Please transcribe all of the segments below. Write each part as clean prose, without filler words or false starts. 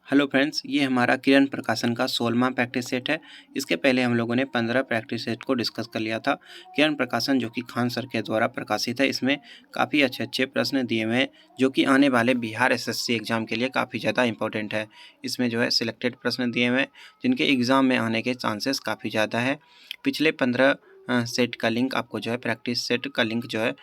Hello friends, ये हमारा किरण प्रकाशन का 16वां प्रैक्टिस सेट है। इसके पहले हम लोगों ने 15 प्रैक्टिस सेट को डिस्कस कर लिया था। किरण प्रकाशन जो कि खान सर के द्वारा प्रकाशित है, इसमें काफ़ी अच्छे प्रश्न दिए हुए हैं जो कि आने वाले बिहार एसएससी एग्ज़ाम के लिए काफ़ी ज़्यादा इंपॉर्टेंट है। इसमें जो है सिलेक्टेड प्रश्न दिए हुए हैं जिनके एग्ज़ाम में आने के चांसेस काफ़ी ज़्यादा है। पिछले 15 सेट का लिंक आपको जो है प्रैक्टिस सेट का लिंक जो है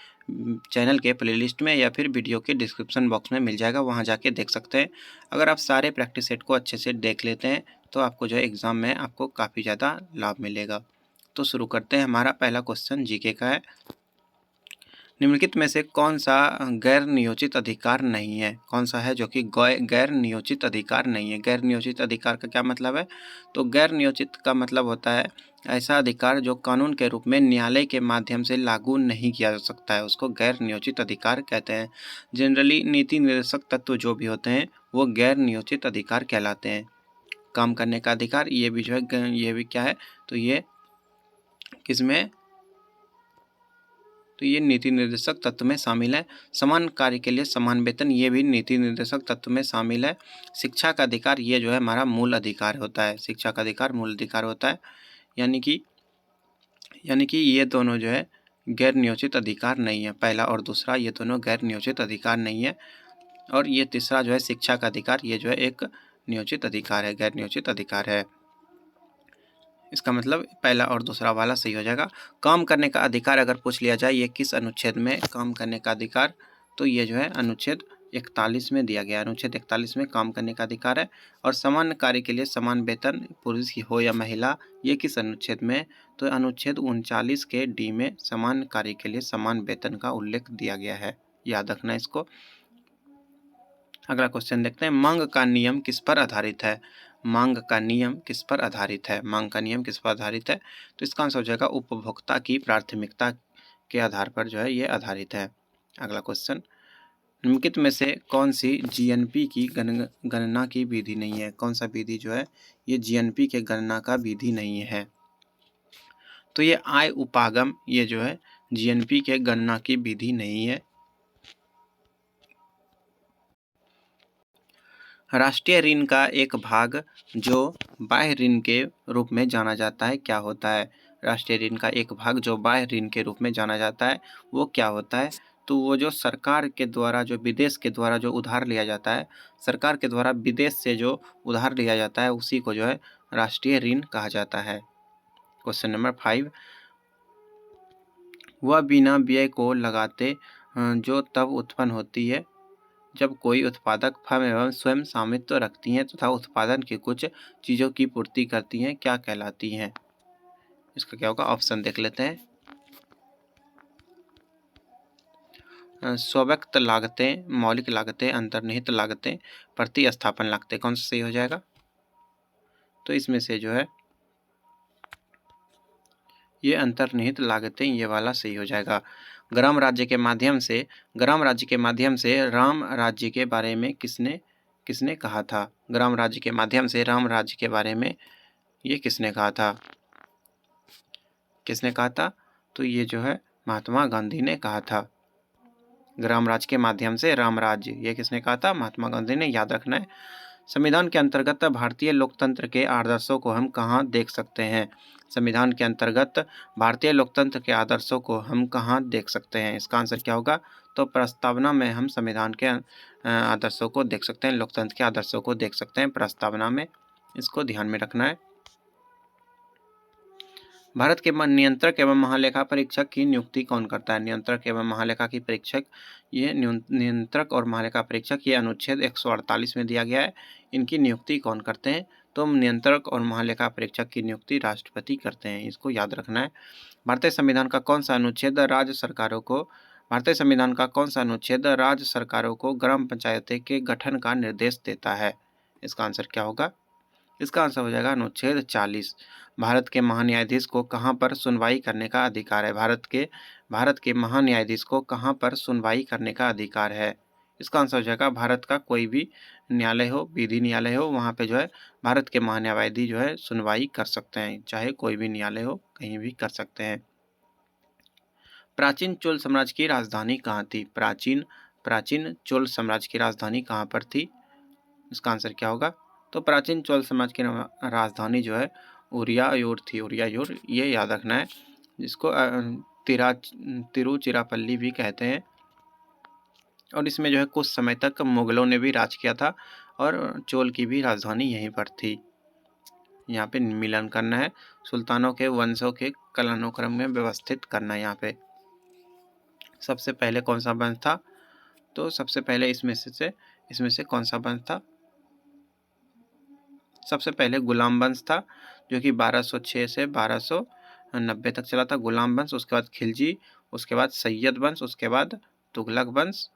चैनल के प्लेलिस्ट में या फिर वीडियो के डिस्क्रिप्शन बॉक्स में मिल जाएगा, वहाँ जाके देख सकते हैं। अगर आप सारे प्रैक्टिस सेट को अच्छे से देख लेते हैं तो आपको जो है एग्ज़ाम में आपको काफ़ी ज़्यादा लाभ मिलेगा। तो शुरू करते हैं। हमारा पहला क्वेश्चन जीके का है। निम्नलिखित में से कौन सा गैर नियोजित अधिकार नहीं है? कौन सा है जो कि गैर नियोजित अधिकार नहीं है? गैर नियोजित अधिकार का क्या मतलब है? तो गैर नियोजित का मतलब होता है ऐसा अधिकार जो कानून के रूप में न्यायालय के माध्यम से लागू नहीं किया जा सकता है, उसको गैर नियोजित अधिकार कहते हैं। जनरली नीति निर्देशक तत्व जो भी होते हैं वो गैर नियोजित अधिकार कहलाते हैं। काम करने का अधिकार ये भी जो है ये भी क्या है, तो ये किसमें, तो ये नीति निर्देशक तत्व में शामिल है। समान कार्य के लिए समान वेतन, ये भी नीति निर्देशक तत्व में शामिल है। शिक्षा का अधिकार, ये जो है हमारा मूल अधिकार होता है। शिक्षा का अधिकार मूल अधिकार होता है, यानी कि ये दोनों जो है गैर नियोजित अधिकार नहीं है। पहला और दूसरा ये दोनों गैर नियोजित अधिकार नहीं है। और ये तीसरा जो है शिक्षा का अधिकार, ये जो है एक नियोजित अधिकार है, गैर नियोजित अधिकार है। इसका मतलब पहला और दूसरा वाला सही हो जाएगा। काम करने का अधिकार अगर पूछ लिया जाए ये किस अनुच्छेद में काम करने का अधिकार, तो ये जो है अनुच्छेद 41 में दिया गया है। अनुच्छेद 41 में काम करने का अधिकार है। और समान कार्य के लिए समान वेतन, पुरुष की हो या महिला, ये किस अनुच्छेद में, तो अनुच्छेद 39 के डी में समान कार्य के लिए समान वेतन का उल्लेख दिया गया है। याद रखना इसको। अगला क्वेश्चन देखते हैं। मांग का नियम किस पर आधारित है? मांग का नियम किस पर आधारित है? मांग का नियम किस पर आधारित है? तो इसका आंसर हो जाएगा उपभोक्ता की प्राथमिकता के आधार पर जो है ये आधारित है। अगला क्वेश्चन। निम्नलिखित में से कौन सी जीएनपी की गणना की विधि नहीं है? कौन सा विधि जो है ये जीएनपी के गणना का विधि नहीं है? तो ये आय उपागम, ये जो है जीएनपी के गणना की विधि नहीं है। राष्ट्रीय ऋण का एक भाग जो बाह्य ऋण के रूप में जाना जाता है क्या होता है? राष्ट्रीय ऋण का एक भाग जो बाह्य ऋण के रूप में जाना जाता है वो क्या होता है? तो वो जो सरकार के द्वारा जो विदेश के द्वारा जो उधार लिया जाता है, सरकार के द्वारा विदेश से जो उधार लिया जाता है उसी को जो है राष्ट्रीय ऋण कहा जाता है। Question number 5। वह बिना व्यय को लगाते जो तब उत्पन्न होती है जब कोई उत्पादक फर्म एवं स्वयं स्वामित्व रखती हैं तथा उत्पादन की कुछ चीज़ों की पूर्ति करती हैं, क्या कहलाती हैं? इसका क्या होगा? ऑप्शन देख लेते हैं। स्वव्यक्त लागतें, मौलिक लागतें, अंतर्निहित लागतें, प्रतिस्थापन लागतें, कौन सा सही हो जाएगा? तो इसमें से जो है ये अंतर्निहित लागतें, ये वाला सही हो जाएगा। ग्राम राज्य के माध्यम से राम राज्य के बारे में किसने कहा था? ग्राम राज्य के माध्यम से राम राज्य के बारे में ये किसने कहा था? तो ये जो है महात्मा गांधी ने कहा था। ग्राम राज्य के माध्यम से राम राज्य, ये किसने कहा था? महात्मा गांधी ने। याद रखना है। संविधान के अंतर्गत भारतीय लोकतंत्र के आदर्शों को हम कहाँ देख सकते हैं? संविधान के अंतर्गत भारतीय लोकतंत्र के आदर्शों को हम कहाँ देख सकते हैं? इसका आंसर क्या होगा? तो प्रस्तावना में हम संविधान के आदर्शों को देख सकते हैं, लोकतंत्र के आदर्शों को देख सकते हैं प्रस्तावना में। इसको ध्यान में रखना है। भारत के नियंत्रक एवं महालेखा परीक्षक की नियुक्ति कौन करता है? नियंत्रक एवं महालेखा की परीक्षक, ये नियंत्रक और महालेखा परीक्षक, ये अनुच्छेद 148 में दिया गया है। इनकी नियुक्ति कौन करते हैं? तो नियंत्रक और महालेखा परीक्षक की नियुक्ति राष्ट्रपति करते हैं। इसको याद रखना है। भारतीय संविधान का कौन सा अनुच्छेद राज्य सरकारों को ग्राम पंचायतें के गठन का निर्देश देता है? इसका आंसर क्या होगा? इसका आंसर हो जाएगा अनुच्छेद 40। भारत के महान्यायाधीश को कहाँ पर सुनवाई करने का अधिकार है? भारत के महान्यायाधीश को कहाँ पर सुनवाई करने का अधिकार है? इसका आंसर हो जाएगा भारत का कोई भी न्यायालय हो, विधि न्यायालय हो, वहाँ पे जो है भारत के महान्यायाधीश जो है सुनवाई कर सकते हैं। चाहे कोई भी न्यायालय हो, कहीं भी कर सकते हैं। प्राचीन चोल साम्राज्य की राजधानी कहाँ थी? प्राचीन चोल साम्राज्य की राजधानी कहाँ पर थी? इसका आंसर क्या होगा? तो प्राचीन चोल समाज की राजधानी जो है उरियायूर थी। उरियायूर ये याद रखना है, जिसको तिरुचिरापल्ली भी कहते हैं। और इसमें जो है कुछ समय तक मुगलों ने भी राज किया था और चोल की भी राजधानी यहीं पर थी। यहाँ पे मिलन करना है, सुल्तानों के वंशों के कालानुक्रम में व्यवस्थित करना है। यहाँ पे सबसे पहले कौन सा वंश था? तो सबसे पहले इसमें से कौन सा वंश था? सबसे पहले गुलाम वंश था, जो कि 1206 से 1290 तक चला था, गुलाम वंश। उसके बाद खिलजी, उसके बाद सैयद वंश, उसके बाद तुगलक वंश,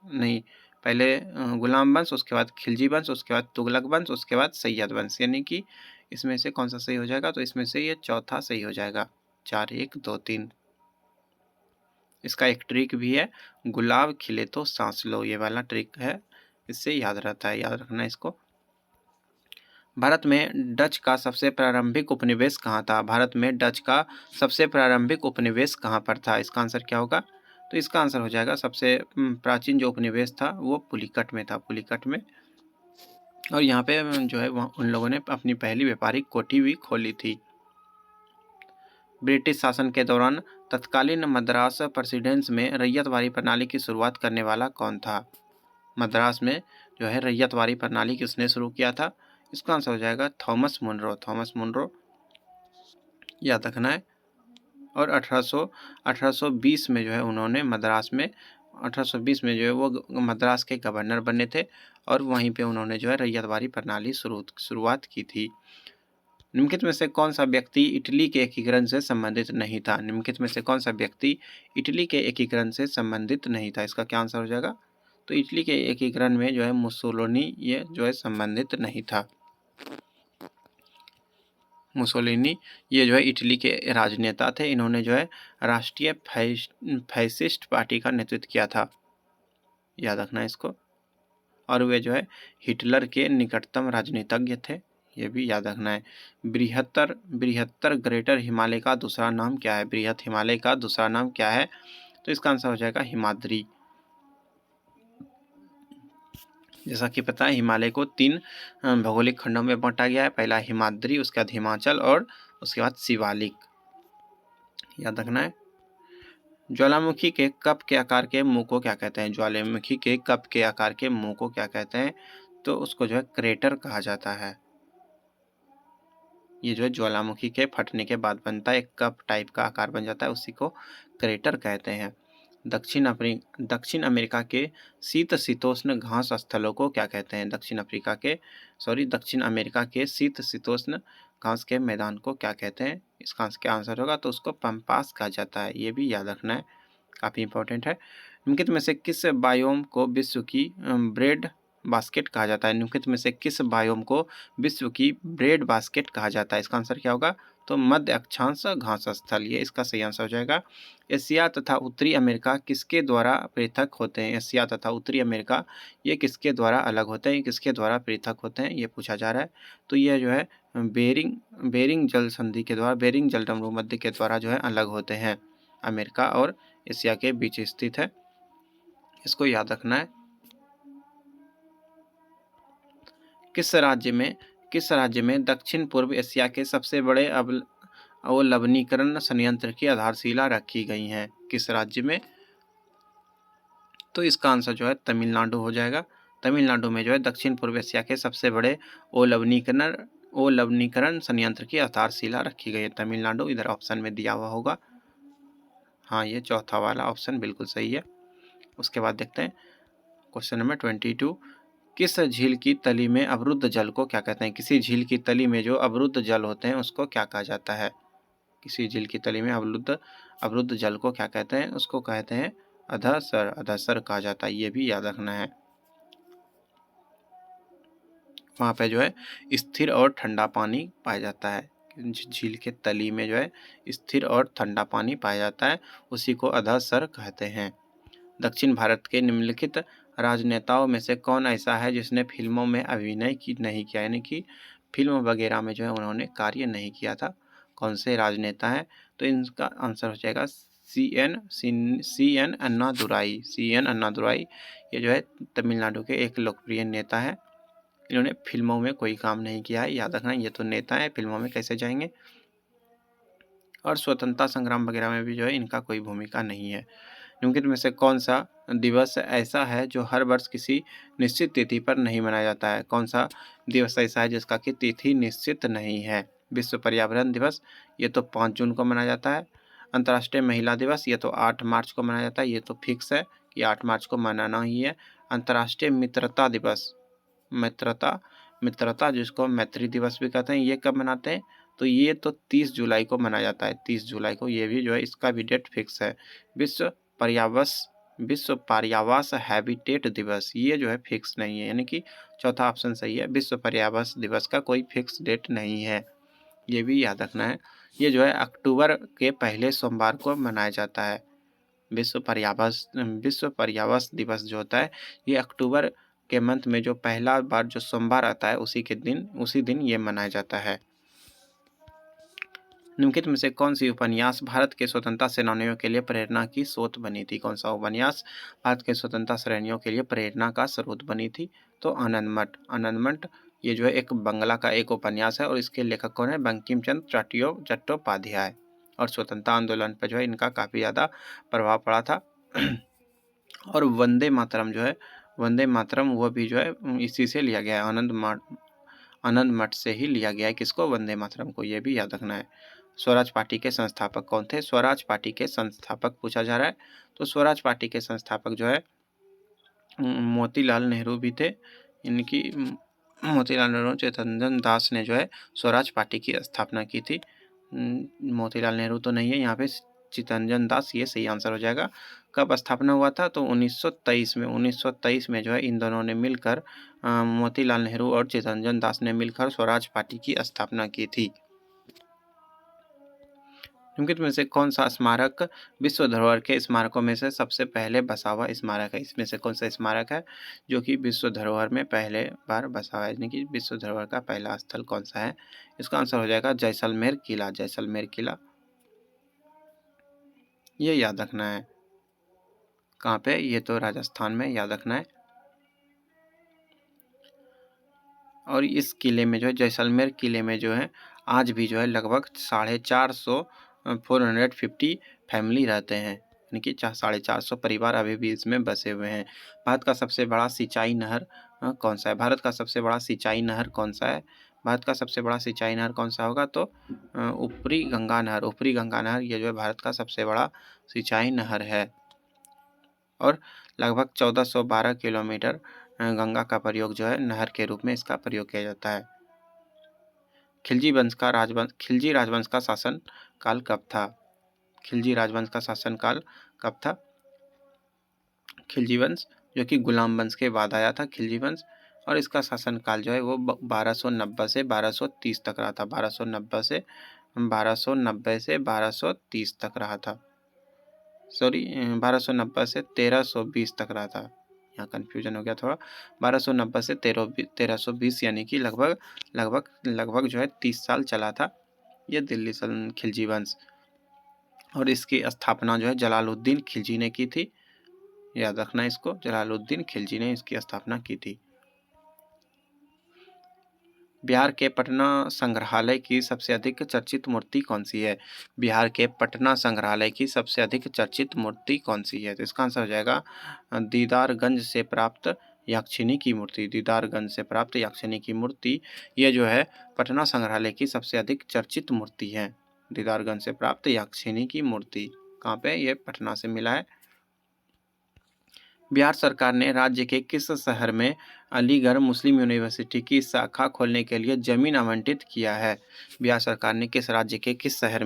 नहीं, पहले गुलाम वंश, उसके बाद खिलजी वंश, उसके बाद तुगलक वंश, उसके बाद सैयद वंश। यानी कि इसमें से कौन सा सही हो जाएगा? तो इसमें से ये चौथा सही हो जाएगा, 4 1 2 3। इसका एक ट्रिक भी है, गुलाब खिले तो सांस लो, ये वाला ट्रिक है, इससे याद रहता है, याद रखना इसको। भारत में डच का सबसे प्रारंभिक उपनिवेश कहाँ था? भारत में डच का सबसे प्रारंभिक उपनिवेश कहाँ पर था? इसका आंसर क्या होगा? तो इसका आंसर हो जाएगा, सबसे प्राचीन जो उपनिवेश था वो पुलिकट में था, पुलिकट में। और यहाँ पे जो है उन लोगों ने अपनी पहली व्यापारिक कोठी भी खोली थी। ब्रिटिश शासन के दौरान तत्कालीन मद्रास प्रेसिडेंस में रैयतवारी प्रणाली की शुरुआत करने वाला कौन था? मद्रास में जो है रैयतवारी प्रणाली किसने शुरू किया था? इसका आंसर हो जाएगा थॉमस मुनरो, थॉमस मुनरो, याद रखना है। और 1820 में जो है उन्होंने मद्रास में 1820 में जो है वो मद्रास के गवर्नर बने थे और वहीं पे उन्होंने जो है रैयतवारी प्रणाली शुरुआत की थी। निम्नलिखित में से कौन सा व्यक्ति इटली के एकीकरण से संबंधित नहीं था? निम्नलिखित में से कौन सा व्यक्ति इटली के एकीकरण से संबंधित नहीं था? इसका क्या आंसर हो जाएगा? तो इटली के एकीकरण में जो है मुसोलिनी ये जो है संबंधित नहीं था। मुसोलिनी ये जो है इटली के राजनेता थे, इन्होंने जो है राष्ट्रीय फैसिस्ट पार्टी का नेतृत्व किया था, याद रखना है इसको। और वे जो है हिटलर के निकटतम राजनीतिज्ञ थे, ये भी याद रखना है। बृहत्तर ग्रेटर हिमालय का दूसरा नाम क्या है? बृहत हिमालय का दूसरा नाम क्या है? तो इसका आंसर हो जाएगा हिमाद्री। जैसा कि पता है हिमालय को 3 भौगोलिक खंडों में बांटा गया है, पहला हिमाद्री, उसके बाद हिमाचल और उसके बाद शिवालिक, याद रखना है। ज्वालामुखी के कप के आकार के मुंह को क्या कहते हैं? ज्वालामुखी के कप के आकार के मुंह को क्या कहते हैं? तो उसको जो है क्रेटर कहा जाता है। ये जो है ज्वालामुखी के फटने के बाद बनता है, एक कप टाइप का आकार बन जाता है, उसी को क्रेटर कहते हैं। दक्षिण अमेरिका के शीतोष्ण घास स्थलों को क्या कहते हैं? दक्षिण अमेरिका के शीतोष्ण घास के मैदान को क्या कहते हैं? इसका क्या आंसर होगा? तो उसको पम्पास कहा जाता है, ये भी याद रखना है, काफ़ी इंपॉर्टेंट है। निम्नलिखित में से किस बायोम को विश्व की ब्रेड बास्केट कहा जाता है? निम्नलिखित में से किस बायोम को विश्व की ब्रेड बास्केट कहा जाता है? इसका आंसर क्या होगा? तो मध्य अक्षांश घास स्थल, ये इसका सही आंसर हो जाएगा। एशिया तथा उत्तरी अमेरिका किसके द्वारा पृथक होते हैं? एशिया तथा उत्तरी अमेरिका ये किसके द्वारा अलग होते हैं, किसके द्वारा पृथक होते हैं, ये पूछा जा रहा है। तो ये जो है बेरिंग जल संधि के द्वारा, बेरिंग जलसंधि मध्य के द्वारा जो है अलग होते हैं, अमेरिका और एशिया के बीच स्थित है, इसको याद रखना है। किस राज्य में दक्षिण पूर्व एशिया के सबसे बड़े अवलवनीकरण संयंत्र की आधारशिला रखी गई है? किस राज्य में? तो इसका आंसर जो है तमिलनाडु हो जाएगा। तमिलनाडु में जो है दक्षिण पूर्व एशिया के सबसे बड़े अवलवनीकरण संयंत्र की आधारशिला रखी गई है, तमिलनाडु। इधर ऑप्शन में दिया हुआ होगा, हाँ ये चौथा वाला ऑप्शन बिल्कुल सही है। उसके बाद देखते हैं क्वेश्चन नंबर 22। किस झील की तली में अवरुद्ध जल को क्या कहते हैं? किसी झील की तली में जो अवरुद्ध जल होते हैं उसको क्या कहा जाता है? किसी झील की तली में अवरुद्ध जल को क्या कहते हैं? उसको कहते हैं अधसर कहा जाता है, ये भी याद रखना है। वहाँ पे जो है स्थिर और ठंडा पानी पाया जाता है, झील के तली में जो है स्थिर और ठंडा पानी पाया जाता है, उसी को अधसर कहते हैं। दक्षिण भारत के निम्नलिखित राजनेताओं में से कौन ऐसा है जिसने फिल्मों में अभिनय नहीं किया, यानी कि फिल्म वगैरह में जो है उन्होंने कार्य नहीं किया था? कौन से राजनेता हैं? तो इनका आंसर हो जाएगा सी एन अन्नादुराई। ये जो है तमिलनाडु के एक लोकप्रिय नेता है, इन्होंने फिल्मों में कोई काम नहीं किया है, याद रखना। ये तो नेता हैं, फिल्मों में कैसे जाएंगे। और स्वतंत्रता संग्राम वगैरह में भी जो है इनका कोई भूमिका नहीं है। निम्नलिखित में से कौन सा दिवस ऐसा है जो हर वर्ष किसी निश्चित तिथि पर नहीं मनाया जाता है? कौन सा दिवस ऐसा है जिसका कि तिथि निश्चित नहीं है? विश्व पर्यावरण दिवस, ये तो 5 जून को मनाया जाता है। अंतर्राष्ट्रीय महिला दिवस, ये तो 8 मार्च को मनाया जाता है, ये तो फिक्स है कि 8 मार्च को मनाना ही है। अंतर्राष्ट्रीय मित्रता दिवस, मित्रता मित्रता जिसको मैत्री दिवस भी कहते हैं, ये कब मनाते हैं? तो ये तो 30 जुलाई को मनाया जाता है, 30 जुलाई को। ये भी जो है इसका भी डेट फिक्स है। विश्व पर्यावास हैबिटेट दिवस, ये जो है फिक्स नहीं है, यानी कि चौथा ऑप्शन सही है। विश्व पर्यावास दिवस का कोई फिक्स डेट नहीं है, ये भी याद रखना है। ये जो है अक्टूबर के पहले सोमवार को मनाया जाता है। विश्व पर्यावरण दिवस जो होता है ये अक्टूबर के मंथ में जो पहला बार जो सोमवार आता है उसी दिन ये मनाया जाता है। निम्नलिखित में से कौन सी उपन्यास भारत के स्वतंत्रता सेनानियों के लिए प्रेरणा की स्रोत बनी थी? कौन सा उपन्यास भारत के स्वतंत्रता सेनानियों के लिए प्रेरणा का स्रोत बनी थी? तो आनंदमठ। आनंदमठ ये जो है एक बंगला का एक उपन्यास है और इसके लेखक कौन है? बंकिम चंद्र चट्टोपाध्याय। और स्वतंत्रता आंदोलन पर जो है इनका काफ़ी ज़्यादा प्रभाव पड़ा था। और वंदे मातरम जो है, वंदे मातरम वो भी जो है इसी से लिया गया है, आनंद मठ से ही लिया गया है। किसको? वंदे मातरम को, ये भी याद रखना है। स्वराज पार्टी के संस्थापक कौन थे? स्वराज पार्टी के संस्थापक पूछा जा रहा है, तो स्वराज पार्टी के संस्थापक जो है मोतीलाल नेहरू भी थे। इनकी मोतीलाल नेहरू, चित्तरंजन दास ने जो है स्वराज पार्टी की स्थापना की थी। मोतीलाल नेहरू तो नहीं है यहाँ पे, चित्तरंजन दास, ये सही आंसर हो जाएगा। कब स्थापना हुआ था? तो 1923 में जो है इन दोनों ने मिलकर, मोतीलाल नेहरू और चित्तरंजन दास ने मिलकर स्वराज पार्टी की स्थापना की थी। निम्नलिखित में से कौन सा स्मारक विश्व धरोहर के स्मारकों में से सबसे पहले बसा हुआ स्मारक है? इसमें से कौन सा स्मारक है जो कि विश्व धरोहर में पहले बार बसा हुआ है, यानी कि विश्व धरोहर का पहला स्थल कौन सा है? इसका आंसर हो जाएगा जैसलमेर किला। जैसलमेर किला, ये याद रखना है। कहाँ पे? ये तो राजस्थान में, याद रखना है। और इस किले में जो है, जैसलमेर किले में जो है आज भी जो है लगभग 450 फैमिली रहते हैं, यानी कि 450 परिवार अभी भी इसमें बसे हुए हैं। भारत का सबसे बड़ा सिंचाई नहर कौन सा है? भारत का सबसे बड़ा सिंचाई नहर कौन सा है? भारत का सबसे बड़ा सिंचाई नहर कौन सा होगा? तो ऊपरी गंगा नहर। ऊपरी गंगा नहर ये जो है भारत का सबसे बड़ा सिंचाई नहर है। और लगभग 1412 किलोमीटर गंगा का प्रयोग जो है नहर के रूप में इसका प्रयोग किया जाता है। खिलजी राजवंश का शासन काल कब था? खिलजी राजवंश का शासन काल कब था? खिलजी वंश जो कि गुलाम वंश के बाद आया था, खिलजी वंश, और इसका शासन काल जो है वो 1290 से 1230 तक रहा था। 1290 से 1230 तक रहा था। 1290 से 1320 तक रहा था, यहाँ कन्फ्यूजन हो गया थोड़ा। 1290 से 1320 यानी कि लगभग जो है 30 साल चला था ये दिल्ली खिलजी वंश। और इसकी स्थापना जो है जलालुद्दीन खिलजी ने की थी, याद रखना इसको, जलालुद्दीन खिलजी ने इसकी स्थापना की थी। बिहार के पटना संग्रहालय की सबसे अधिक चर्चित मूर्ति कौन सी है? बिहार के पटना संग्रहालय की सबसे अधिक चर्चित मूर्ति कौन सी है? तो इसका आंसर हो जाएगा दीदारगंज से प्राप्त याक्षिणी की मूर्ति। दीदारगंज से प्राप्त याक्षिणी की मूर्ति ये जो है पटना संग्रहालय की सबसे अधिक चर्चित मूर्ति है। दीदारगंज से प्राप्त याक्षिणी की मूर्ति कहाँ पे? ये पटना से मिला है। बिहार सरकार ने राज्य के किस शहर में अलीगढ़ मुस्लिम यूनिवर्सिटी की शाखा खोलने के लिए जमीन आवंटित किया है? बिहार सरकार ने राज्य के किस शहर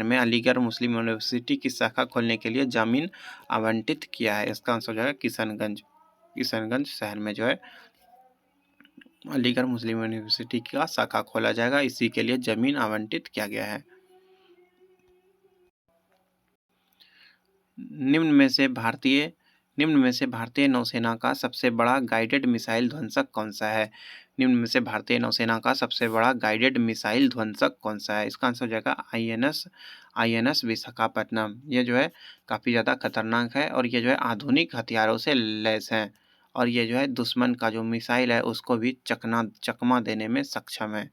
में अलीगढ़ मुस्लिम यूनिवर्सिटी की शाखा खोलने के लिए जमीन आवंटित किया है? इसका आंसर हो जाएगा किशनगंज शहर में जो है अलीगढ़ मुस्लिम यूनिवर्सिटी का शाखा खोला जाएगा, इसी के लिए जमीन आवंटित किया गया है। निम्न में से भारतीय नौसेना का सबसे बड़ा गाइडेड मिसाइल ध्वंसक कौन सा है? निम्न में से भारतीय नौसेना का सबसे बड़ा गाइडेड मिसाइल ध्वंसक कौन सा है? इसका आंसर हो जाएगा INS विशाखापट्टनम। ये जो है काफ़ी ज़्यादा खतरनाक है और ये जो है आधुनिक हथियारों से लैस हैं। और ये जो है दुश्मन का जो मिसाइल है उसको भी चकमा देने में सक्षम है।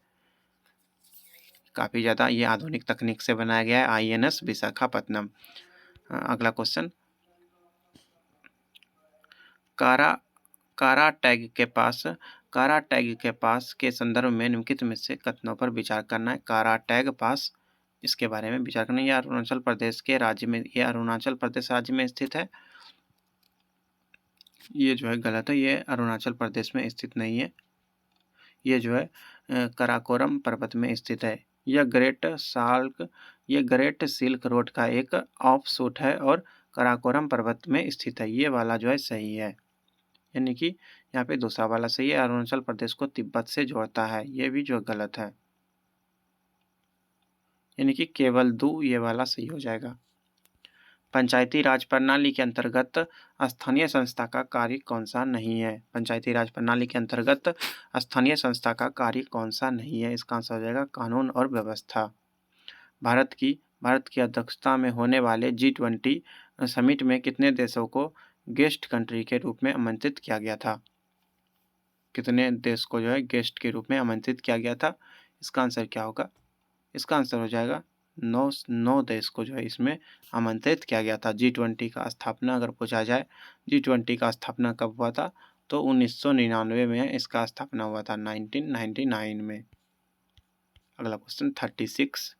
काफ़ी ज़्यादा ये आधुनिक तकनीक से बनाया गया है INS विशाखापत्तनम। अगला क्वेश्चन, कारा कारा टैग के पास के संदर्भ में निम्नलिखित में से कथनों पर विचार करना है। कारा टैग पास, इसके बारे में विचार करना है। ये अरुणाचल प्रदेश राज्य में स्थित है। ये जो है गलत है, ये अरुणाचल प्रदेश में स्थित नहीं है। ये जो है कराकोरम पर्वत में स्थित है। यह ग्रेट सिल्क रोड का एक ऑफशूट है और कराकोरम पर्वत में स्थित है। ये वाला जो है सही है, यानी कि यहाँ पे दूसरा वाला सही है। अरुणाचल प्रदेश को तिब्बत से जोड़ता है, ये भी जो गलत है, यानी कि केवल दो, ये वाला सही हो जाएगा। पंचायती राज प्रणाली के अंतर्गत स्थानीय संस्था का कार्य कौन सा नहीं है? पंचायती राज प्रणाली के अंतर्गत स्थानीय संस्था का कार्य कौन सा नहीं है? इसका आंसर हो जाएगा कानून और व्यवस्था। भारत की अध्यक्षता में होने वाले G20 समिट में कितने देशों को गेस्ट कंट्री के रूप में आमंत्रित किया गया था? कितने देश को जो है गेस्ट के रूप में आमंत्रित किया गया था? इसका आंसर क्या होगा? इसका आंसर हो जाएगा 9 देश को जो है इसमें आमंत्रित किया गया था। G20 का स्थापना अगर पूछा जाए, G20 का स्थापना कब हुआ था? तो 1999 में इसका स्थापना हुआ था, 1999 में। अगला क्वेश्चन 36,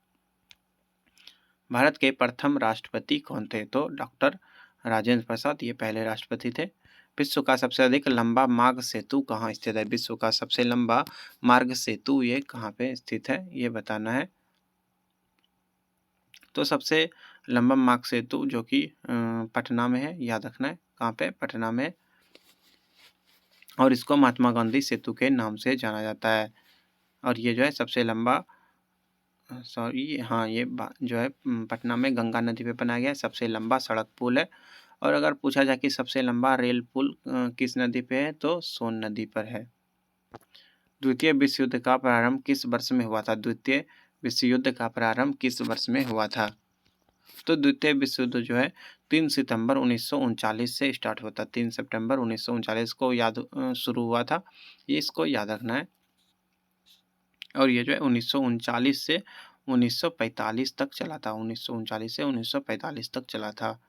भारत के प्रथम राष्ट्रपति कौन थे? तो डॉक्टर राजेंद्र प्रसाद, ये पहले राष्ट्रपति थे। विश्व का सबसे अधिक लंबा मार्ग सेतु कहाँ स्थित है? विश्व का सबसे लंबा मार्ग सेतु ये कहाँ पे स्थित है, ये बताना है। तो सबसे लंबा मार्ग सेतु जो कि पटना में है, याद रखना है। कहाँ पे? पटना में। और इसको महात्मा गांधी सेतु के नाम से जाना जाता है। और ये जो है सबसे लंबा ये जो है पटना में गंगा नदी पे बनाया गया है, सबसे लंबा सड़क पुल है। और अगर पूछा जाए कि सबसे लंबा रेल पुल किस नदी पे है, तो सोन नदी पर है। द्वितीय विश्व युद्ध का प्रारंभ किस वर्ष में हुआ था? द्वितीय विश्व युद्ध का प्रारंभ किस वर्ष में हुआ था? तो द्वितीय विश्व युद्ध जो है 3 सितंबर 1939 से स्टार्ट होता है। 3 सितंबर 1939 को शुरू हुआ था, ये इसको याद रखना है। और ये जो है 1939 से 1945 तक चला था। 1939 से 1945 तक चला था।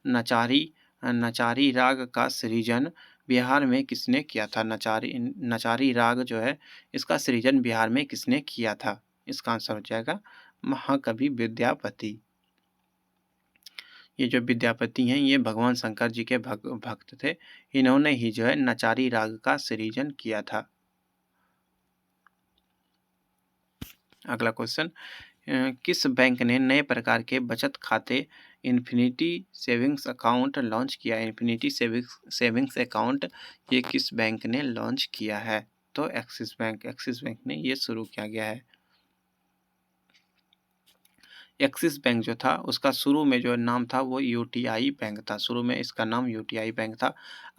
नचारी राग का सृजन बिहार में किसने किया था? नचारी राग जो है इसका सृजन बिहार में किसने किया था? इसका आंसर हो जाएगा महाकवि विद्यापति। ये जो विद्यापति हैं ये भगवान शंकर जी के भक्त थे। इन्होंने ही जो है नचारी राग का सृजन किया था। अगला क्वेश्चन, किस बैंक ने नए प्रकार के बचत खाते इन्फिनिटी सेविंग्स अकाउंट लॉन्च किया? इन्फिनिटी सेविंग्स अकाउंट ये किस बैंक ने लॉन्च किया है? तो एक्सिस बैंक ने ये शुरू किया गया है। एक्सिस बैंक जो था उसका शुरू में जो नाम था वो UTI बैंक था। शुरू में इसका नाम UTI बैंक था।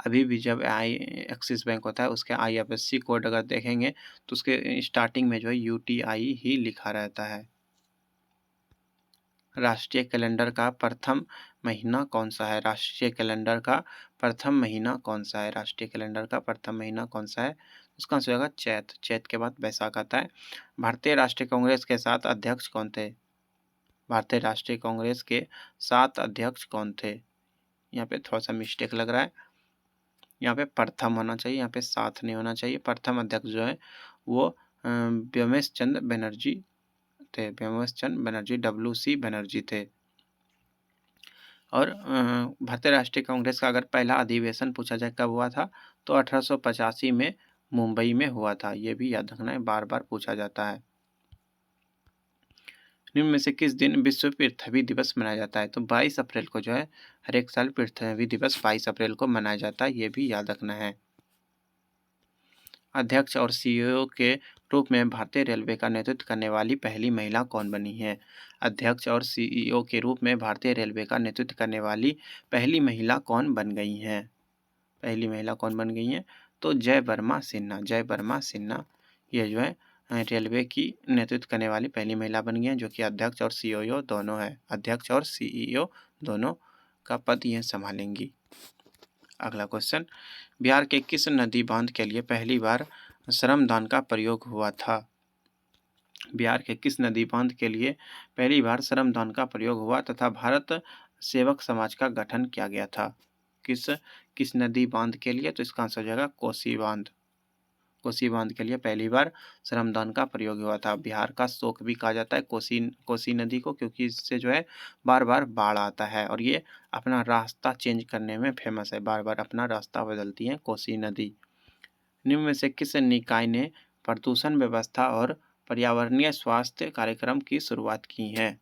अभी भी जब एक्सिस बैंक होता है उसके IFSC कोड अगर देखेंगे तो उसके स्टार्टिंग में जो है UTI ही लिखा रहता है। राष्ट्रीय कैलेंडर का प्रथम महीना कौन सा है? राष्ट्रीय कैलेंडर का प्रथम महीना कौन सा है? राष्ट्रीय कैलेंडर का प्रथम महीना कौन सा है? उसका आंसर होगा चैत। चैत के बाद बैसाख आता है। भारतीय राष्ट्रीय कांग्रेस के 7 अध्यक्ष कौन थे? भारतीय राष्ट्रीय कांग्रेस के 7 अध्यक्ष कौन थे? यहाँ पे थोड़ा सा मिस्टेक लग रहा है, यहाँ पे प्रथम होना चाहिए, यहाँ पे 7 नहीं होना चाहिए। प्रथम अध्यक्ष जो है वो व्योमेश चंद्र बनर्जी थे। व्योमेश चंद्र बनर्जी, WC बनर्जी थे। और भारतीय राष्ट्रीय कांग्रेस का अगर पहला अधिवेशन पूछा जाए कब हुआ था, तो 1885 में मुंबई में हुआ था। ये भी याद रखना है, बार बार पूछा जाता है। निम्न में से किस दिन विश्व पृथ्वी दिवस मनाया जाता है? तो 22 अप्रैल को जो है हर एक साल पृथ्वी दिवस 22 अप्रैल को मनाया जाता है, ये भी याद रखना है। अध्यक्ष और CEO के रूप में भारतीय रेलवे का नेतृत्व करने वाली पहली महिला कौन बनी है? अध्यक्ष और CEO के रूप में भारतीय रेलवे का नेतृत्व करने वाली पहली महिला कौन बन गई हैं? पहली महिला कौन बन गई हैं? तो जय वर्मा सिन्हा ये जो है रेलवे की नेतृत्व करने वाली पहली महिला बन गई हैं, जो कि अध्यक्ष और CEO दोनों है। अध्यक्ष और CEO दोनों का पद ये संभालेंगी। अगला क्वेश्चन, बिहार के किस नदी बांध के लिए पहली बार श्रमदान का प्रयोग हुआ था? बिहार के किस नदी बांध के लिए पहली बार श्रमदान का प्रयोग हुआ तथा भारत सेवक समाज का गठन किया गया था? किस किस नदी बांध के लिए? तो इसका आंसर हो जाएगा कोसी बांध। कोसी बांध के लिए पहली बार श्रमदान का प्रयोग हुआ था। बिहार का शोक भी कहा जाता है कोसी नदी को, क्योंकि इससे जो है बार बार बाढ़ आता है और ये अपना रास्ता चेंज करने में फेमस है, बार बार अपना रास्ता बदलती है कोसी नदी। निम्न में से किस निकाय ने प्रदूषण व्यवस्था और पर्यावरणीय स्वास्थ्य कार्यक्रम की शुरुआत की है?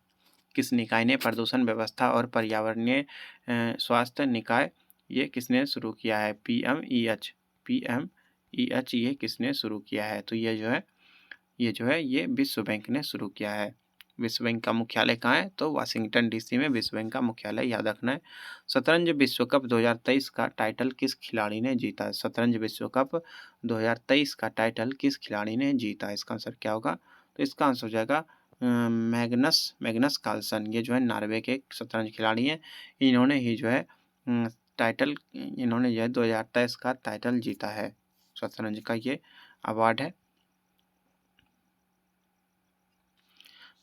किस निकाय ने प्रदूषण व्यवस्था और पर्यावरणीय स्वास्थ्य निकाय ये किसने शुरू किया है? पीएमईएच ये किसने शुरू किया है? तो ये जो है ये विश्व बैंक ने शुरू किया है। विश्व बैंक का मुख्यालय कहाँ है? तो वाशिंगटन डीसी में विश्व बैंक का मुख्यालय, याद रखना है। शतरंज विश्व कप 2023 का टाइटल किस खिलाड़ी ने जीता है? शतरंज विश्व कप 2023 का टाइटल किस खिलाड़ी ने जीता है? इसका आंसर क्या होगा? तो इसका आंसर हो जाएगा मैग्नस कार्लसन। ये जो है नॉर्वे के शतरंज खिलाड़ी हैं। इन्होंने ही जो है टाइटल इन्होंने जो है 2023 का टाइटल जीता है। शतरंज का ये अवार्ड है।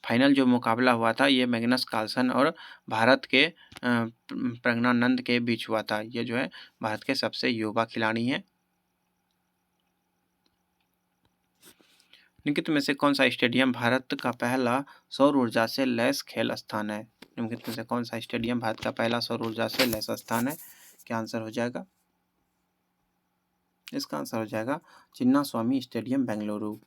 फाइनल जो मुकाबला हुआ था ये मैग्नस कार्लसन और भारत के प्रज्ञानंद के बीच हुआ था। ये जो है भारत के सबसे युवा खिलाड़ी हैं। निम्नलिखित में से कौन सा स्टेडियम भारत का पहला सौर ऊर्जा से लैस खेल स्थान है? निम्नलिखित में से कौन सा स्टेडियम भारत का पहला सौर ऊर्जा से लैस स्थान है? क्या आंसर हो जाएगा? इसका आंसर हो जाएगा चिन्नास्वामी स्टेडियम बेंगलुरु।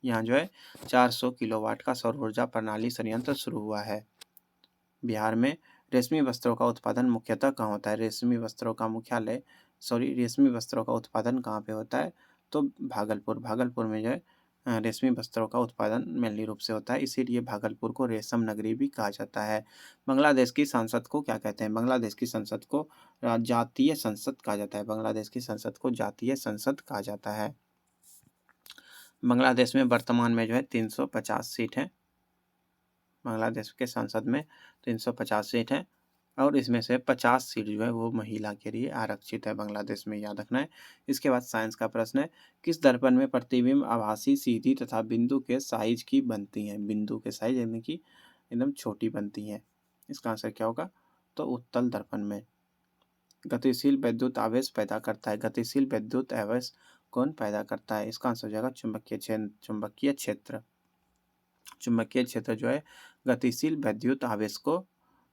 यहाँ जो है 400 किलोवाट का सौर ऊर्जा प्रणाली संयंत्र शुरू हुआ है। बिहार में रेशमी वस्त्रों का उत्पादन मुख्यतः कहाँ होता है? रेशमी वस्त्रों का उत्पादन कहाँ पे होता है? तो भागलपुर में जो है रेशमी वस्त्रों का उत्पादन मेनली रूप से होता है, इसीलिए भागलपुर को रेशम नगरी भी कहा जाता है। बांग्लादेश की संसद को क्या कहते हैं? बांग्लादेश की संसद को जातीय संसद कहा जाता है। बांग्लादेश की संसद को जातीय संसद कहा जाता है। बांग्लादेश में वर्तमान में जो है 350 सीट है। बांग्लादेश के संसद में 350 सीट है और इसमें से 50 सीट जो है वो महिला के लिए आरक्षित है बांग्लादेश में, याद रखना है। इसके बाद साइंस का प्रश्न है, किस दर्पण में प्रतिबिंब आभासी, सीधी तथा बिंदु के साइज की बनती हैं? बिंदु के साइज यानी कि एकदम छोटी बनती हैं। इसका आंसर क्या होगा? तो उत्तल दर्पण में। गतिशील विद्युत आवेश पैदा करता है। गतिशील विद्युत आवेश कौन पैदा करता है? इसका आंसर हो जाएगा चुंबकीय क्षेत्र। चुंबकीय क्षेत्र जो है गतिशील विद्युत आवेश को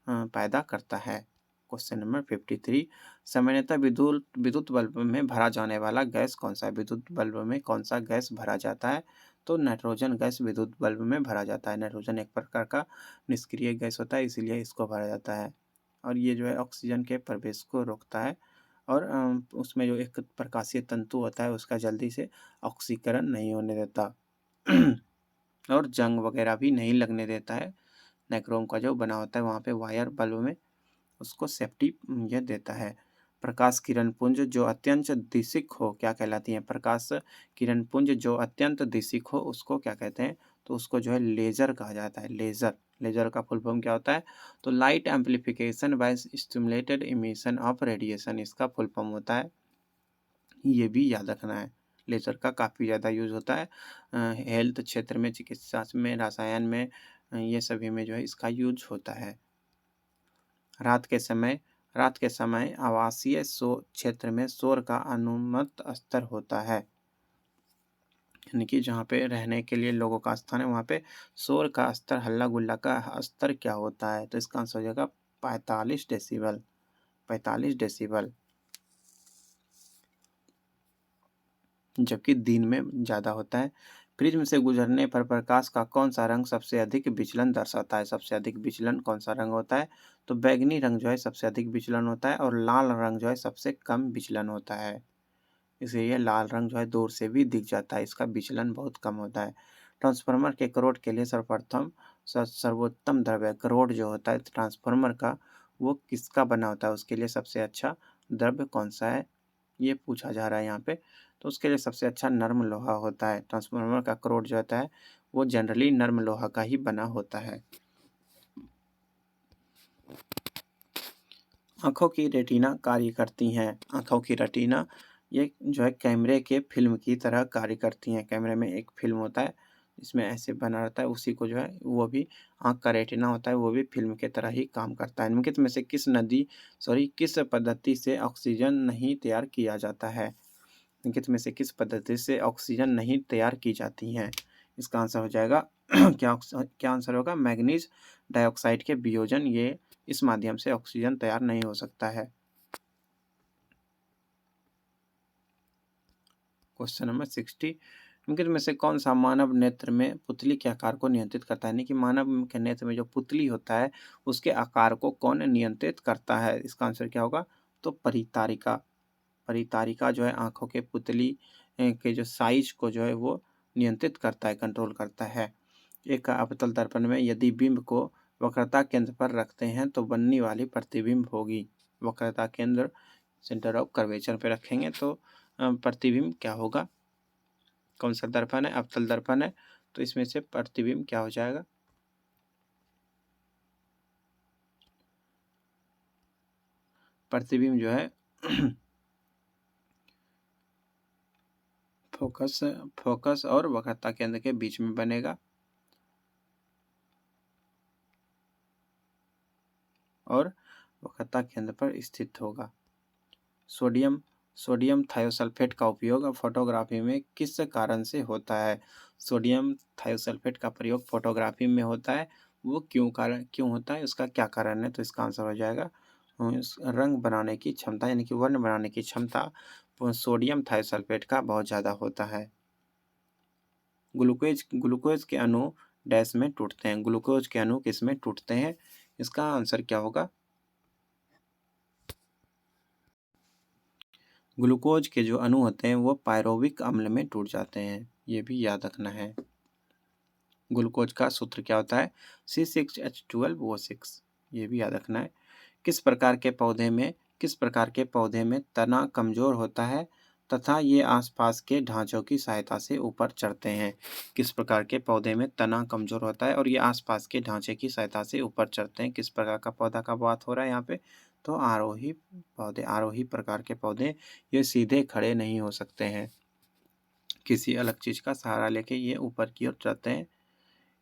पैदा करता है। क्वेश्चन नंबर 53, सामान्यतः विद्युत बल्ब में भरा जाने वाला गैस कौन सा है? विद्युत बल्ब में कौन सा गैस भरा जाता है? तो नाइट्रोजन गैस विद्युत बल्ब में भरा जाता है। नाइट्रोजन एक प्रकार का निष्क्रिय गैस होता है, इसीलिए इसको भरा जाता है और ये जो है ऑक्सीजन के प्रवेश को रोकता है और उसमें जो एक प्रकाशीय तंतु होता है उसका जल्दी से ऑक्सीकरण नहीं होने देता और जंग वगैरह भी नहीं लगने देता है। नाइक्रोम का जो बना होता है वहाँ पे वायर बल्ब में उसको सेफ्टी यह देता है। प्रकाश किरण पुंज जो अत्यंत दिशिक हो क्या कहलाती है? प्रकाश किरण पुंज जो अत्यंत दिशिक हो उसको क्या कहते हैं? तो उसको जो है लेजर कहा जाता है। लेजर का फुल फॉर्म क्या होता है? तो light amplification by stimulated emission of radiation, इसका फुल फॉर्म होता है। ये भी याद रखना है। लेजर का काफ़ी ज़्यादा यूज़ होता है हेल्थ क्षेत्र में, चिकित्सा में, रसायन में, ये सभी में जो है इसका यूज होता है। रात के समय आवासीय क्षेत्र में शोर का अनुमत स्तर होता है, यानी कि जहाँ पे रहने के लिए लोगों का स्थान है वहाँ पे शोर का स्तर, हल्ला गुल्ला का स्तर क्या होता है? तो इसका आंसर हो जाएगा 45 डेसिबल। 45 डेसिबल। जबकि दिन में ज़्यादा होता है। प्रिज्म से गुजरने पर प्रकाश का कौन सा रंग सबसे अधिक विचलन दर्शाता है? सबसे अधिक विचलन कौन सा रंग होता है? तो बैंगनी रंग जो है सबसे अधिक विचलन होता है और लाल रंग जो है सबसे कम विचलन होता है। इसलिए लाल रंग जो है दूर से भी दिख जाता है, इसका विचलन बहुत कम होता है। ट्रांसफार्मर के करोड़ के लिए सर्वोत्तम द्रव्य करोड़ जो होता है ट्रांसफार्मर का वो किसका बना होता है? उसके लिए सबसे अच्छा द्रव्य कौन सा है? ये पूछा जा रहा है यहाँ पे। तो उसके लिए सबसे अच्छा नर्म लोहा होता है। ट्रांसफार्मर का करोड़ जो होता है वो जनरली नर्म लोहा का ही बना होता है। आँखों की रेटिना कार्य करती हैं। आँखों की रेटिना ये जो है कैमरे के फ़िल्म की तरह कार्य करती हैं। कैमरे में एक फ़िल्म होता है, इसमें ऐसे बना रहता है, उसी को जो है वो भी आँख का रेटिना होता है, वो भी फ़िल्म की तरह ही काम करता है। निम्नलिखित में से किस पद्धति से ऑक्सीजन नहीं तैयार किया जाता है? निम्नलिखित में से किस पद्धति से ऑक्सीजन नहीं तैयार की जाती हैं? इसका आंसर हो जाएगा क्या आंसर होगा? मैंगनीज डाइऑक्साइड के वियोजन, ये इस माध्यम से ऑक्सीजन तैयार नहीं हो सकता है। क्वेश्चन नंबर 60, निम्नलिखित में से कौन सा मानव नेत्र में पुतली के आकार को नियंत्रित करता है? यानी कि मानव के नेत्र में जो पुतली होता है उसके आकार को कौन नियंत्रित करता है? इसका आंसर क्या होगा? तो परितारिका। परितारिका जो है आँखों के पुतली के जो साइज को जो है वो नियंत्रित करता है, कंट्रोल करता है। एक अवतल दर्पण में यदि बिंब को वक्रता केंद्र पर रखते हैं तो बनने वाली प्रतिबिंब होगी। वक्रता केंद्र, सेंटर ऑफ कर्वेचर पे रखेंगे तो प्रतिबिंब क्या होगा? कौन सा दर्पण है? अवतल दर्पण है, तो इसमें से प्रतिबिंब क्या हो जाएगा? प्रतिबिंब जो है फोकस और वक्रता केंद्र के बीच में बनेगा और वक्रता केंद्र पर स्थित होगा। सोडियम सोडियम थायोसल्फेट का उपयोग फोटोग्राफी में किस कारण से होता है? सोडियम थायोसल्फेट का प्रयोग फोटोग्राफी में होता है, वो क्यों होता है, उसका क्या कारण है? तो इसका आंसर हो जाएगा रंग बनाने की क्षमता, यानी कि वर्ण बनाने की क्षमता सोडियम थायोसल्फेट का बहुत ज़्यादा होता है। ग्लूकोज के अणु डैश में टूटते हैं। ग्लूकोज के अणु किस में टूटते हैं? इसका आंसर क्या होगा? ग्लूकोज के जो अणु होते हैं वो पायरोविक अम्ल में टूट जाते हैं, ये भी याद रखना है। ग्लूकोज का सूत्र क्या होता है? C6H12O6, ये भी याद रखना है। किस प्रकार के पौधे में तना कमजोर होता है तथा ये आसपास के ढांचों की सहायता से ऊपर चढ़ते हैं? किस प्रकार के पौधे में तना कमजोर होता है और ये आसपास के ढांचे की सहायता से ऊपर चढ़ते हैं? किस प्रकार का पौधा का बात हो रहा है यहाँ पे? तो आरोही प्रकार के पौधे, ये सीधे खड़े नहीं हो सकते हैं, किसी अलग चीज का सहारा लेके ये ऊपर की ओर चढ़ते हैं।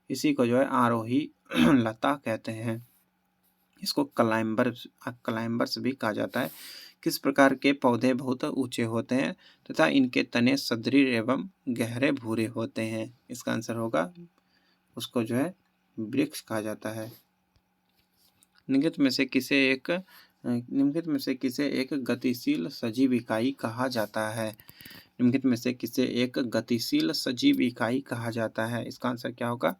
इसी को जो है आरोही लता कहते हैं। इसको क्लाइंबर्स भी कहा जाता है। किस प्रकार के पौधे बहुत ऊंचे होते हैं तथा इनके तने सदृढ़ एवं गहरे भूरे होते हैं? इसका आंसर होगा, उसको जो है वृक्ष कहा जाता है। निम्नलिखित में से किसे एक गतिशील सजीव इकाई कहा जाता है? निम्नलिखित में से किसे एक गतिशील सजीव इकाई कहा जाता है? इसका आंसर क्या होगा?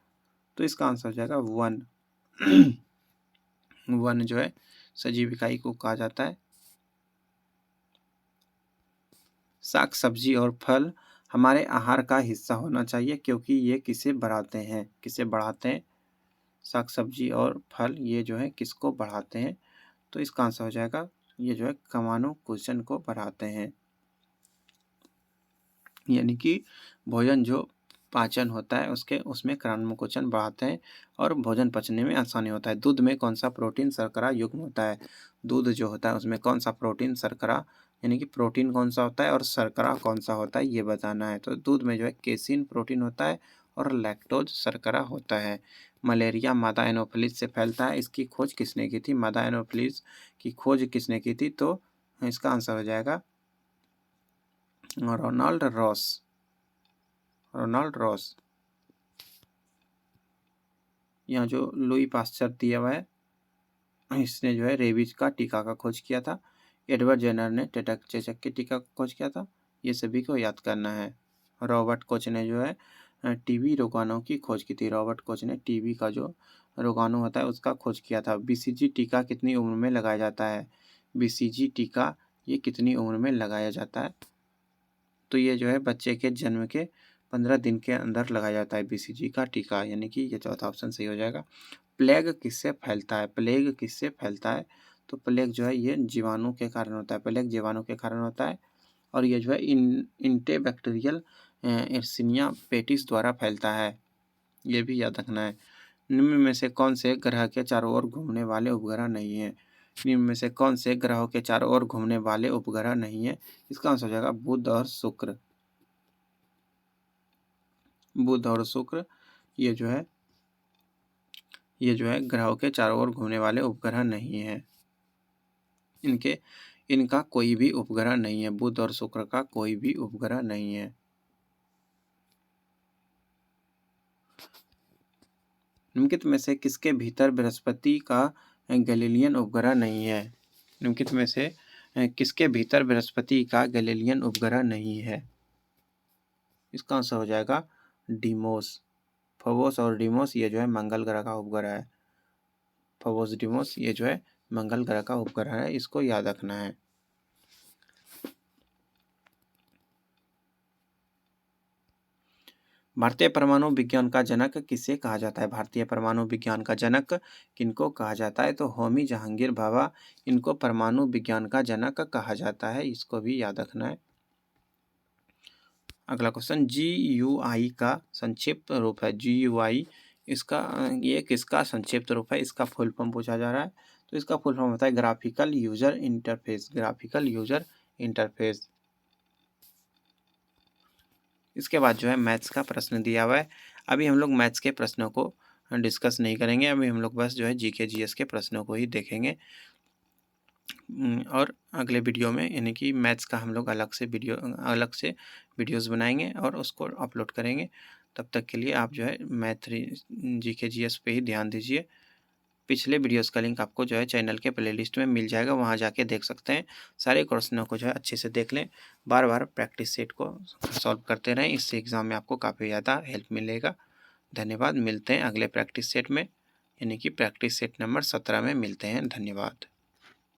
तो इसका आंसर हो जाएगा वन। वन जो है सजीव इकाई को कहा जाता है। साग सब्जी और फल हमारे आहार का हिस्सा होना चाहिए क्योंकि ये किसे बढ़ाते हैं? साग सब्जी और फल ये जो है किसको बढ़ाते हैं? तो इसका आंसर हो जाएगा, ये जो है कमानो कुशन को बढ़ाते हैं। यानी कि भोजन जो पाचन होता है उसमें क्रमकुंचन बढ़ाते हैं और भोजन पचने में आसानी होता है। दूध में कौन सा प्रोटीन शर्करा युग्म होता है? दूध जो होता है उसमें कौन सा प्रोटीन शर्करा, यानी कि प्रोटीन कौन सा होता है और शर्करा कौन सा होता है, ये बताना है। तो दूध में जो है केसिन प्रोटीन होता है और लैक्टोज शर्करा होता है। मलेरिया मादा एनोफिलिस से फैलता है, इसकी खोज किसने की थी? मादा एनोफिलिस की खोज किसने की थी? तो इसका आंसर हो जाएगा रोनाल्ड रॉस। यहाँ जो लुई पास्चर दिया हुआ है, इसने जो है रेबीज का टीका का खोज किया था। एडवर्ड जेनर ने चेचक के टीका का खोज किया था। ये सभी को याद करना है। रॉबर्ट कोच ने जो है टीबी रोगाणु की खोज की थी। रॉबर्ट कोच ने टीबी का जो रोगाणु होता है उसका खोज किया था। बीसीजी टीका कितनी उम्र में लगाया जाता है? बीसीजी टीका ये कितनी उम्र में लगाया जाता है? तो ये जो है बच्चे के जन्म के 15 दिन के अंदर लगाया जाता है बीसीजी का टीका, यानी कि ये चौथा ऑप्शन सही हो जाएगा। प्लेग किससे फैलता है? तो प्लेग जो है ये जीवाणु के कारण होता है। प्लेग जीवाणु के कारण होता है और ये जो है इंटेबैक्टीरियल एर्सिनिया पेटिस द्वारा फैलता है, ये भी याद रखना है। निम्न में से कौन से ग्रह के चारों ओर घूमने वाले उपग्रह नहीं है? निम्न में से कौन से ग्रहों के चारों ओर घूमने वाले उपग्रह नहीं है? इसका आंसर हो जाएगा बुध और शुक्र। बुध और शुक्र ये जो है ग्रहों के चारों ओर घूमने वाले उपग्रह नहीं है। इनका कोई भी उपग्रह नहीं है। बुध और शुक्र का कोई भी उपग्रह नहीं है। निम्नलिखित में से किसके भीतर बृहस्पति का गैलीलियन उपग्रह नहीं है? निम्नलिखित में से किसके भीतर बृहस्पति का गैलीलियन उपग्रह नहीं है? इसका आंसर हो जाएगा डीमोस। फोबोस और डीमोस ये जो है मंगल ग्रह का उपग्रह है। फोबोस डीमोस ये जो है मंगल ग्रह का उपग्रह है, इसको याद रखना है। भारतीय परमाणु विज्ञान का जनक किसे कहा जाता है? भारतीय परमाणु विज्ञान का जनक किनको कहा जाता है? तो होमी जहांगीर भाभा, इनको परमाणु विज्ञान का जनक कहा जाता है, इसको भी याद रखना है। अगला क्वेश्चन, GUI का संक्षिप्त रूप है। GUI इसका ये किसका संक्षिप्त रूप है? इसका फुल फॉर्म पूछा जा रहा है, तो इसका फुल फॉर्म होता है graphical user interface. Graphical user interface. इसके बाद जो है मैथ्स का प्रश्न दिया हुआ है। अभी हम लोग मैथ्स के प्रश्नों को डिस्कस नहीं करेंगे, अभी हम लोग बस जो है GK GS के प्रश्नों को ही देखेंगे। और अगले वीडियो में यानी कि मैथ्स का हम लोग अलग से वीडियोस बनाएंगे और उसको अपलोड करेंगे। तब तक के लिए आप जो है मैथ GK GS पे ही ध्यान दीजिए। पिछले वीडियोस का लिंक आपको जो है चैनल के प्लेलिस्ट में मिल जाएगा, वहाँ जाके देख सकते हैं। सारे क्वेश्चनों को जो है अच्छे से देख लें, बार बार प्रैक्टिस सेट को सॉल्व करते रहें, इससे एग्ज़ाम में आपको काफ़ी ज़्यादा हेल्प मिलेगा। धन्यवाद। मिलते हैं अगले प्रैक्टिस सेट में, यानी कि प्रैक्टिस सेट नंबर 17 में मिलते हैं। धन्यवाद।